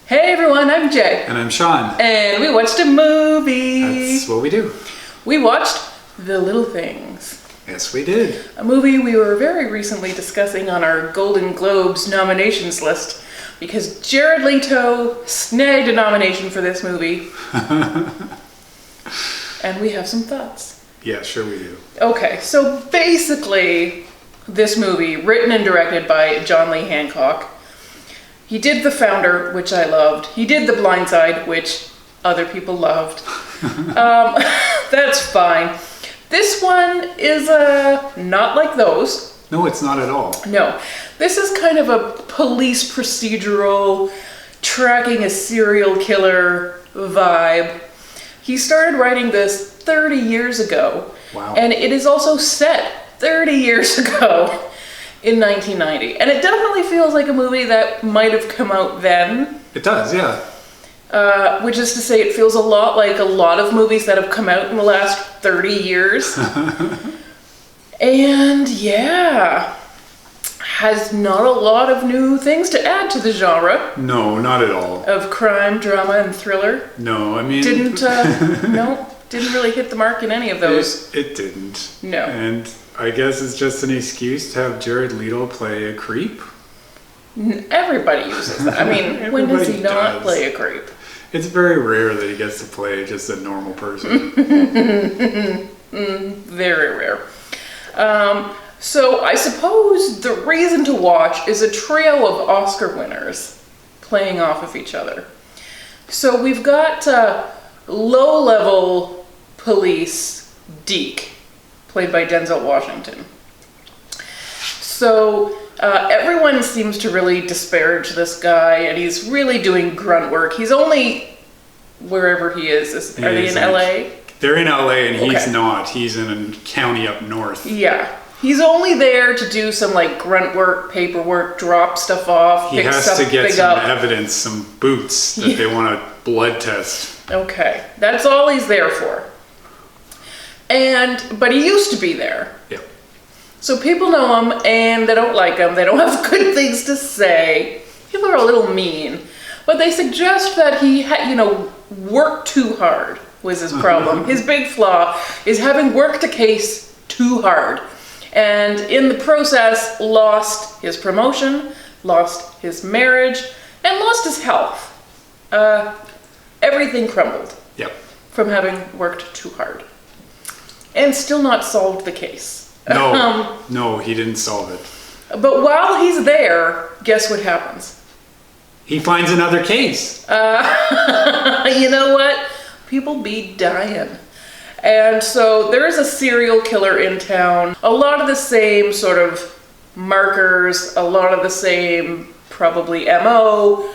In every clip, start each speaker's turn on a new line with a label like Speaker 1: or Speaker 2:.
Speaker 1: Hey everyone, I'm Jay.
Speaker 2: And I'm Sean.
Speaker 1: And we watched a movie.
Speaker 2: That's what we do.
Speaker 1: We watched The Little Things.
Speaker 2: Yes, we did.
Speaker 1: A movie we were very recently discussing on our Golden Globes nominations list because Jared Leto snagged a nomination for this movie. And we have some thoughts.
Speaker 2: Yeah, sure we do.
Speaker 1: Okay, so basically, this movie, written and directed by John Lee Hancock. He did The Founder, which I loved. He did The Blind Side, which other people loved. That's fine. This one is not like those.
Speaker 2: No, it's not at all.
Speaker 1: No. This is kind of a police procedural, tracking a serial killer vibe. He started writing this 30 years ago.
Speaker 2: Wow.
Speaker 1: And it is also set 30 years ago. In 1990. And it definitely feels like a movie that might have come out then.
Speaker 2: It does, yeah.
Speaker 1: Which is to say it feels a lot like a lot of movies that have come out in the last 30 years. And yeah, has not a lot of new things to add to the genre.
Speaker 2: No, not at all.
Speaker 1: Of crime, drama, and thriller.
Speaker 2: No, I mean...
Speaker 1: Didn't really hit the mark in any of those.
Speaker 2: It didn't.
Speaker 1: No.
Speaker 2: And I guess it's just an excuse to have Jared Leto play a creep.
Speaker 1: Everybody uses that. I mean, when does he not play a creep?
Speaker 2: It's very rare that he gets to play just a normal person.
Speaker 1: Very rare. So I suppose the reason to watch is a trio of Oscar winners playing off of each other. So we've got low-level police Deke, played by Denzel Washington. So everyone seems to really disparage this guy, and he's really doing grunt work. He's only wherever he is. Are they in LA?
Speaker 2: They're in LA, and he's not. He's in a county up north.
Speaker 1: Yeah. He's only there to do some like grunt work, paperwork, drop stuff off.
Speaker 2: He has to get some evidence, some boots that they want to blood test.
Speaker 1: Okay. That's all he's there for. But he used to be there.
Speaker 2: Yeah.
Speaker 1: So people know him and they don't like him. They don't have good things to say. People are a little mean. But they suggest that he worked too hard was his problem. His big flaw is having worked a case too hard. And in the process, lost his promotion, lost his marriage, and lost his health. Everything crumbled.
Speaker 2: Yep.
Speaker 1: From having worked too hard. And still not solved the case.
Speaker 2: No, he didn't solve it.
Speaker 1: But while he's there, guess what happens?
Speaker 2: He finds another case.
Speaker 1: You know what? People be dying. And so there is a serial killer in town. A lot of the same sort of markers, a lot of the same probably MO.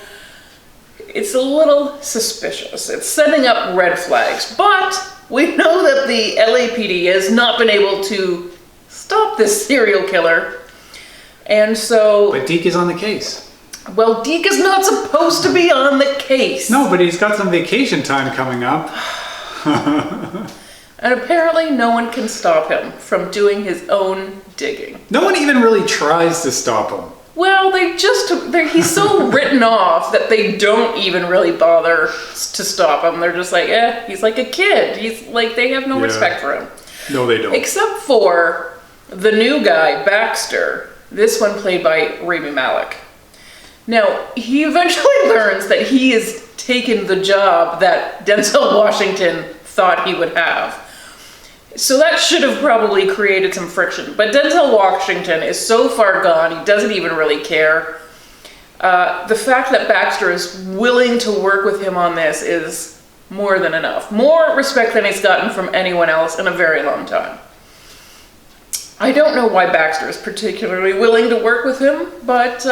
Speaker 1: It's a little suspicious. It's setting up red flags. But we know that the LAPD has not been able to stop this serial killer. And so...
Speaker 2: But Deke is on the case.
Speaker 1: Well, Deke is not supposed to be on the case.
Speaker 2: No, but he's got some vacation time coming up.
Speaker 1: And apparently no one can stop him from doing his own digging.
Speaker 2: No one even really tries to stop him.
Speaker 1: Well, he's so written off that they don't even really bother to stop him. They're just like, he's like a kid. He's like, they have no respect for him.
Speaker 2: No, they don't.
Speaker 1: Except for the new guy, Baxter. This one played by Rami Malek. Now, he eventually learns that he has taken the job that Denzel Washington thought he would have. So that should have probably created some friction. But Denzel Washington is so far gone, he doesn't even really care. The fact that Baxter is willing to work with him on this is more than enough. More respect than he's gotten from anyone else in a very long time. I don't know why Baxter is particularly willing to work with him, but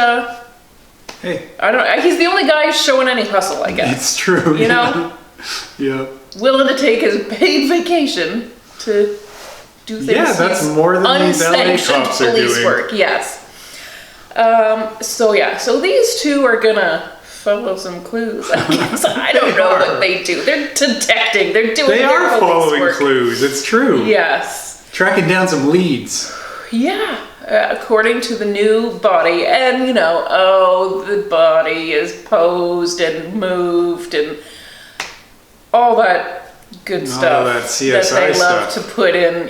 Speaker 2: hey,
Speaker 1: I don't know. He's the only guy who's showing any hustle, I guess.
Speaker 2: It's true.
Speaker 1: You know?
Speaker 2: Yeah.
Speaker 1: Willing to take his paid vacation to do things.
Speaker 2: Yeah, that's more than these LA cops are doing.
Speaker 1: Work, yes. So these two are gonna follow some clues, I guess. I don't know what they do. They're detecting. They're doing
Speaker 2: They
Speaker 1: their
Speaker 2: are
Speaker 1: police
Speaker 2: following
Speaker 1: work.
Speaker 2: clues. It's true.
Speaker 1: Yes.
Speaker 2: Tracking down some leads.
Speaker 1: Yeah. according to the new body, and the body is posed and moved and all that good stuff
Speaker 2: that CSI
Speaker 1: that they love
Speaker 2: stuff
Speaker 1: to put in,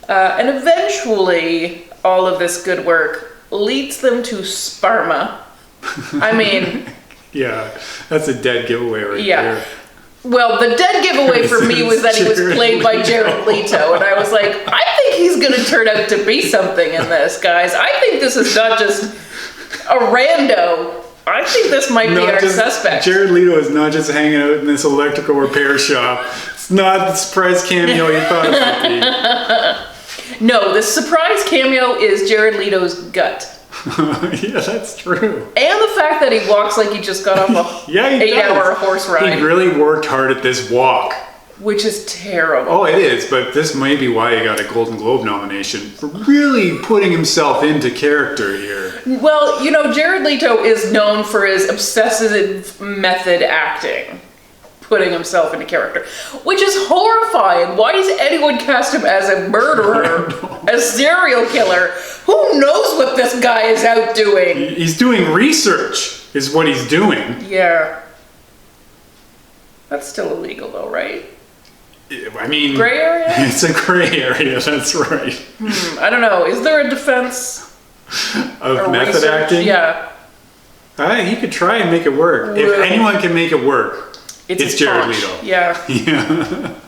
Speaker 1: and eventually all of this good work leads them to Sparma. I mean,
Speaker 2: yeah, that's a dead giveaway right there.
Speaker 1: Well, the dead giveaway for me was that he was played by Jared Leto, and I was like, I think he's going to turn out to be something in this, guys. I think this is not just a rando. I think this might be our suspect.
Speaker 2: Jared Leto is not just hanging out in this electrical repair shop. It's not the surprise cameo you thought it would be. No,
Speaker 1: the surprise cameo is Jared Leto's gut.
Speaker 2: Yeah, that's true.
Speaker 1: And the fact that he walks like he just got off a 8-hour horse ride.
Speaker 2: He really worked hard at this walk.
Speaker 1: Which is terrible.
Speaker 2: Oh, it is, but this may be why he got a Golden Globe nomination for really putting himself into character here.
Speaker 1: Well, Jared Leto is known for his obsessive method acting. Putting himself into character, which is horrifying. Why does anyone cast him as a murderer, a serial killer? Who knows what this guy is out doing?
Speaker 2: He's doing research, is what he's doing.
Speaker 1: Yeah. That's still illegal though, right?
Speaker 2: I mean...
Speaker 1: Gray area?
Speaker 2: It's a gray area, that's right.
Speaker 1: I don't know. Is there a defense?
Speaker 2: Of method research? Acting?
Speaker 1: Yeah.
Speaker 2: He could try and make it work. If anyone can make it work, it's Jared Leto.
Speaker 1: Yeah.
Speaker 2: Yeah.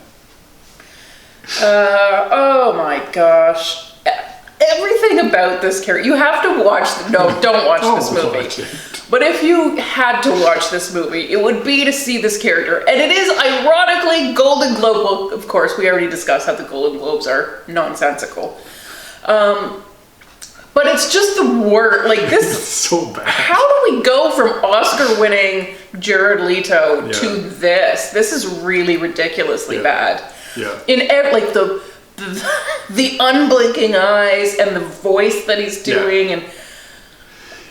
Speaker 1: Oh my gosh. Everything about this character. You have to watch. No, don't watch this movie.
Speaker 2: Watch it.
Speaker 1: But if you had to watch this movie, it would be to see this character. And it is ironically Golden Globe. Well, of course, we already discussed how the Golden Globes are nonsensical. But it's just the word, like this.
Speaker 2: It's so bad.
Speaker 1: How do we go from Oscar-winning Jared Leto to this? This is really ridiculously bad.
Speaker 2: Yeah.
Speaker 1: In the unblinking eyes and the voice that he's doing, and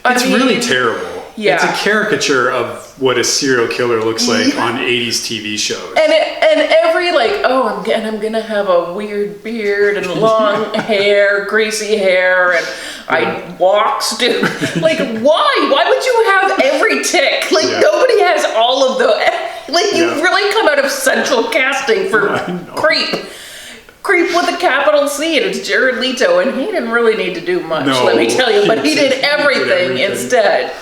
Speaker 2: it's really terrible.
Speaker 1: Yeah.
Speaker 2: It's a caricature of what a serial killer looks like on 80s TV shows.
Speaker 1: And every I'm gonna have a weird beard and long hair, greasy hair, and I walk stupid. Like, why? Why would you have every tick? Like, nobody has all of the. Like, you've really come out of central casting for Creep. Creep with a capital C, and it's Jared Leto, and he didn't really need to do much, let me tell you, but he did everything instead.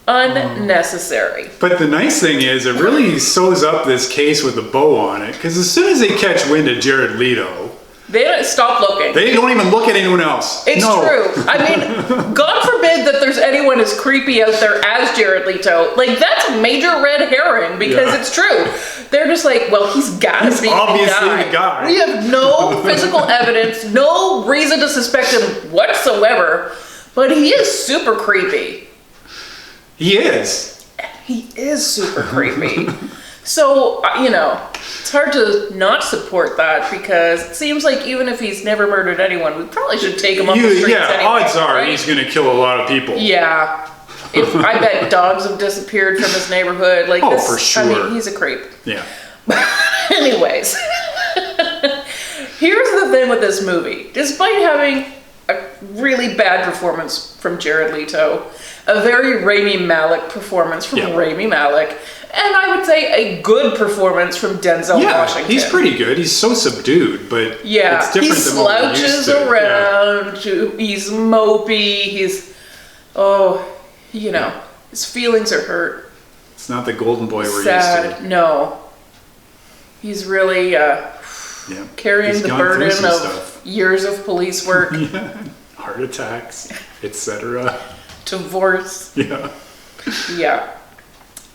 Speaker 1: Unnecessary.
Speaker 2: But the nice thing is, it really sews up this case with a bow on it, because as soon as they catch wind of Jared Leto,
Speaker 1: they don't stop looking.
Speaker 2: They don't even look at anyone else.
Speaker 1: It's true. I mean, God forbid that there's anyone as creepy out there as Jared Leto. Like, that's a major red herring, because it's true. They're just like, well, he's gotta be
Speaker 2: obviously the guy.
Speaker 1: We have no physical evidence, no reason to suspect him whatsoever, but he is super creepy.
Speaker 2: He is.
Speaker 1: He is super creepy. So, it's hard to not support that, because it seems like even if he's never murdered anyone, we probably should take him off the streets anyway.
Speaker 2: Odds are he's going to kill a lot of people.
Speaker 1: Yeah. I bet dogs have disappeared from his neighborhood. Like this,
Speaker 2: for sure.
Speaker 1: I mean, he's a creep.
Speaker 2: Yeah.
Speaker 1: Anyways, here's the thing with this movie. Despite having a really bad performance from Jared Leto, a very Rami Malek performance from Rami Malek, and I would say a good performance from Denzel Washington.
Speaker 2: He's pretty good. He's so subdued, but it's different
Speaker 1: he
Speaker 2: than what we're used
Speaker 1: slouches
Speaker 2: to.
Speaker 1: around. He's mopey. He's, his feelings are hurt.
Speaker 2: It's not the golden boy we're
Speaker 1: Sad.
Speaker 2: used to.
Speaker 1: No. He's really carrying the burden of years of police work.
Speaker 2: Heart attacks, etc.
Speaker 1: Divorce.
Speaker 2: Yeah.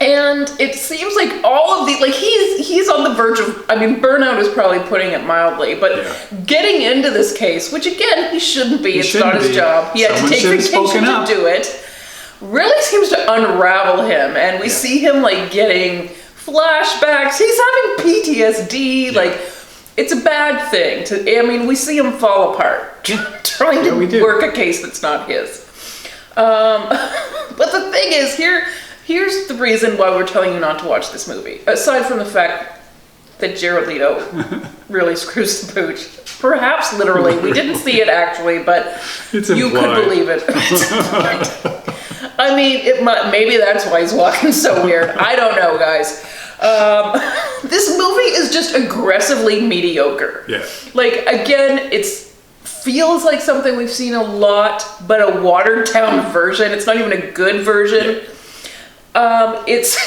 Speaker 1: And it seems like all of the, he's on the verge of, burnout is probably putting it mildly, but getting into this case, which again, he shouldn't be, it's not his job. He had to take vacation to do it. Really seems to unravel him, and we see him getting flashbacks. He's having PTSD. It's a bad thing. We see him fall apart trying to work a case that's not his. But the thing is, here's the reason why we're telling you not to watch this movie. Aside from the fact that Jared Leto really screws the pooch. Perhaps literally. We didn't see it actually, but
Speaker 2: It's
Speaker 1: you could
Speaker 2: implied.
Speaker 1: believe it. I mean, maybe that's why he's walking so weird. I don't know, guys. This movie is just aggressively mediocre.
Speaker 2: Yeah.
Speaker 1: Like, again, feels like something we've seen a lot, but a watered down version. It's not even a good version. It's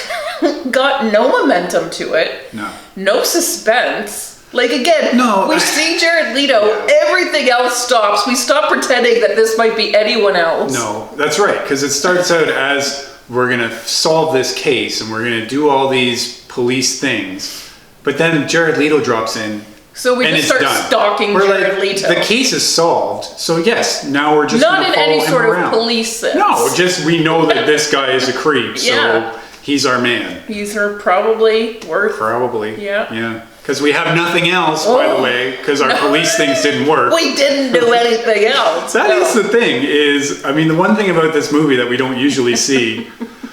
Speaker 1: got no momentum to it. No suspense. Like, again, we see Jared Leto, everything else stops. We stop pretending that this might be anyone else.
Speaker 2: No, that's right, because it starts out as we're going to solve this case and we're going to do all these police things. But then Jared Leto drops in.
Speaker 1: So we just start stalking Jared Leto.
Speaker 2: The case is solved. So yes, now we're just
Speaker 1: not in any sort
Speaker 2: around.
Speaker 1: of police sense.
Speaker 2: No, just we know that this guy is a creep. So he's our man.
Speaker 1: He's probably worth.
Speaker 2: Probably.
Speaker 1: Yeah.
Speaker 2: Yeah. Because we have nothing else, by the way, because our police things didn't work.
Speaker 1: We didn't do anything else.
Speaker 2: That is the thing, is, I mean, the one thing about this movie that we don't usually see,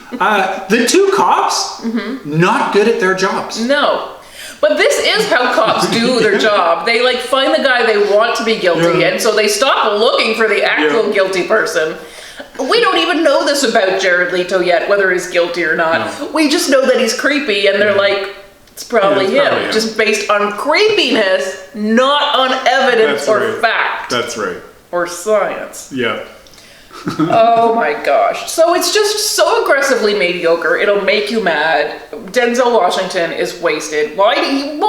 Speaker 2: the two cops, not good at their jobs.
Speaker 1: No. But this is how cops do their job. They like find the guy they want to be guilty, and so they stop looking for the actual guilty person. We don't even know this about Jared Leto yet, whether he's guilty or not. No. We just know that he's creepy, and they're like, it's probably him. Just based on creepiness, not on evidence or fact.
Speaker 2: That's right.
Speaker 1: Or science.
Speaker 2: Yeah.
Speaker 1: Oh my gosh. So it's just so aggressively mediocre, it'll make you mad. Denzel Washington is wasted. Why even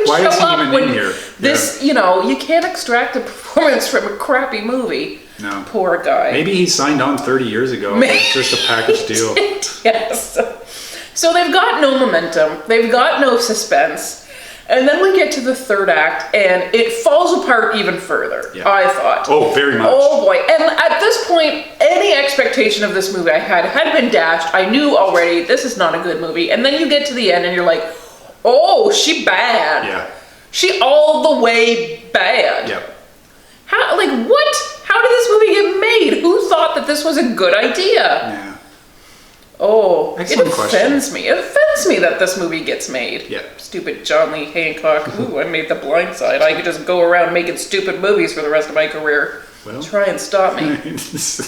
Speaker 1: show up when this, you know, you can't extract a performance from a crappy movie.
Speaker 2: No.
Speaker 1: Poor guy.
Speaker 2: Maybe he signed on 30 years ago. It's just a package deal.
Speaker 1: Yes. So they've got no momentum. They've got no suspense. And then we get to the third act, and it falls apart even further, I thought.
Speaker 2: Oh, very much.
Speaker 1: Oh, boy. And at this point, any expectation of this movie I had been dashed. I knew already this is not a good movie. And then you get to the end, and you're like, oh, she bad.
Speaker 2: Yeah.
Speaker 1: She all the way bad.
Speaker 2: Yep.
Speaker 1: How, like, what? How did this movie get made? Who thought that this was a good idea?
Speaker 2: Yeah.
Speaker 1: Oh,
Speaker 2: excellent
Speaker 1: it offends me. It offends me that this movie gets made.
Speaker 2: Yeah.
Speaker 1: Stupid John Lee Hancock. Ooh, I made The Blind Side. I could just go around making stupid movies for the rest of my career. Well, try and stop me.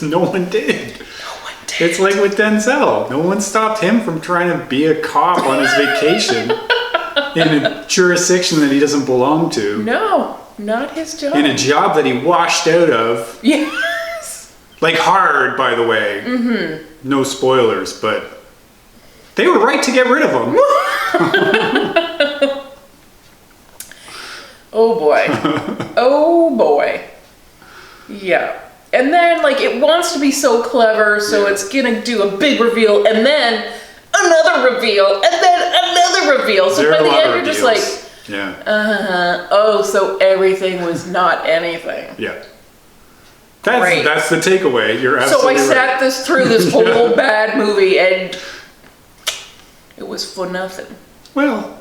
Speaker 2: No one did.
Speaker 1: No one did.
Speaker 2: It's like with Denzel. No one stopped him from trying to be a cop on his vacation in a jurisdiction that he doesn't belong to.
Speaker 1: No, not his job.
Speaker 2: In a job that he washed out of.
Speaker 1: Yes.
Speaker 2: Like hard, by the way. Mm-hmm. No spoilers, but they were right to get rid of him.
Speaker 1: Oh boy. Oh boy. Yeah. And then, like, it wants to be so clever, so it's gonna do a big reveal, and then another reveal, and then another reveal. So by the end, you're just like, oh, so everything was not anything.
Speaker 2: Yeah. That's the takeaway. You're absolutely
Speaker 1: right. So I sat through this whole bad movie, and it was for nothing.
Speaker 2: Well,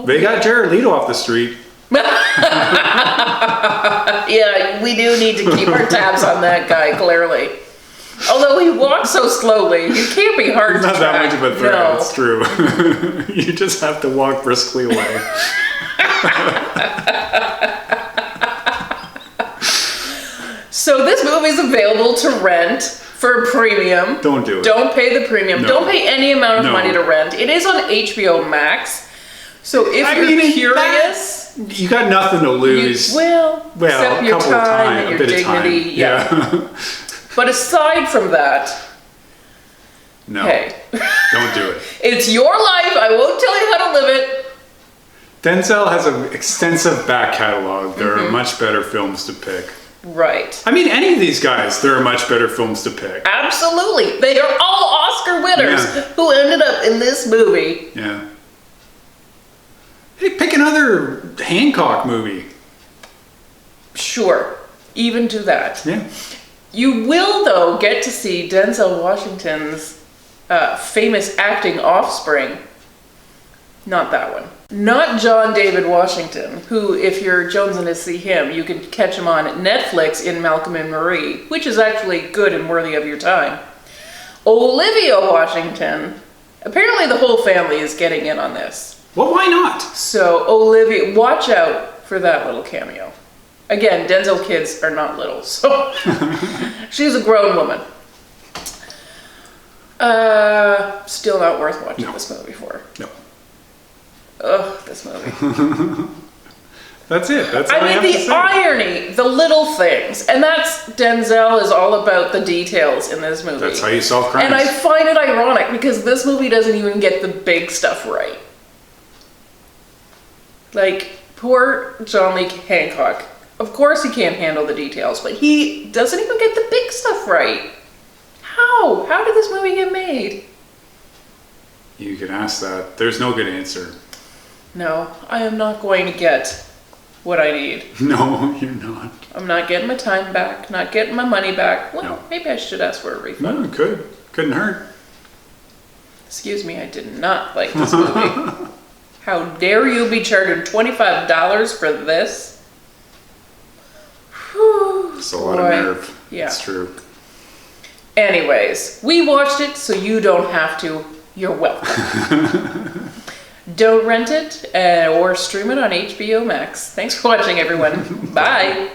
Speaker 2: they got Jared Leto off the street.
Speaker 1: Yeah, we do need to keep our tabs on that guy, clearly. Although he walks so slowly, he can't be hard to track.
Speaker 2: Not that much of a threat, it's true. You just have to walk briskly away.
Speaker 1: So this movie's available to rent for a premium.
Speaker 2: Don't do it.
Speaker 1: Don't pay the premium. No. Don't pay any amount of money to rent. It is on HBO Max. So if you're curious...
Speaker 2: You got nothing to lose.
Speaker 1: Well, except your time and your dignity. Yeah. But aside from that...
Speaker 2: No.
Speaker 1: Hey.
Speaker 2: Don't do it.
Speaker 1: It's your life. I won't tell you how to live it.
Speaker 2: Denzel has an extensive back catalog. There are much better films to pick.
Speaker 1: Right.
Speaker 2: I mean, any of these guys, there are much better films to pick.
Speaker 1: Absolutely. They are all Oscar winners who ended up in this movie.
Speaker 2: Yeah. Hey, pick another Hancock movie.
Speaker 1: Sure. Even do that.
Speaker 2: Yeah.
Speaker 1: You will, though, get to see Denzel Washington's famous acting offspring. Not that one. Not John David Washington, who, if you're jonesing to see him, you can catch him on Netflix in Malcolm and Marie, which is actually good and worthy of your time. Olivia Washington. Apparently the whole family is getting in on this.
Speaker 2: Well, why not?
Speaker 1: So, Olivia, watch out for that little cameo. Again, Denzel kids are not little, so she's a grown woman. Still not worth watching this movie for.
Speaker 2: No.
Speaker 1: Ugh, this movie.
Speaker 2: That's it. That's all
Speaker 1: I mean, the irony, the little things, and that's Denzel is all about the details in this movie.
Speaker 2: That's how you solve crimes.
Speaker 1: And I find it ironic because this movie doesn't even get the big stuff right. Like, poor John Lee Hancock. Of course he can't handle the details, but he doesn't even get the big stuff right. How? How did this movie get made?
Speaker 2: You can ask that. There's no good answer.
Speaker 1: No, I am not going to get what I need.
Speaker 2: No, you're not.
Speaker 1: I'm not getting my time back, not getting my money back. Well,
Speaker 2: No.
Speaker 1: maybe I should ask for a refund.
Speaker 2: No, it could. Couldn't hurt.
Speaker 1: Excuse me, I did not like this movie. How dare you be charging $25 for this? Whew,
Speaker 2: It's a lot of nerve.
Speaker 1: Yeah.
Speaker 2: It's true.
Speaker 1: Anyways, we watched it so you don't have to. You're welcome. Don't rent it or stream it on HBO Max. Thanks for watching, everyone. Bye.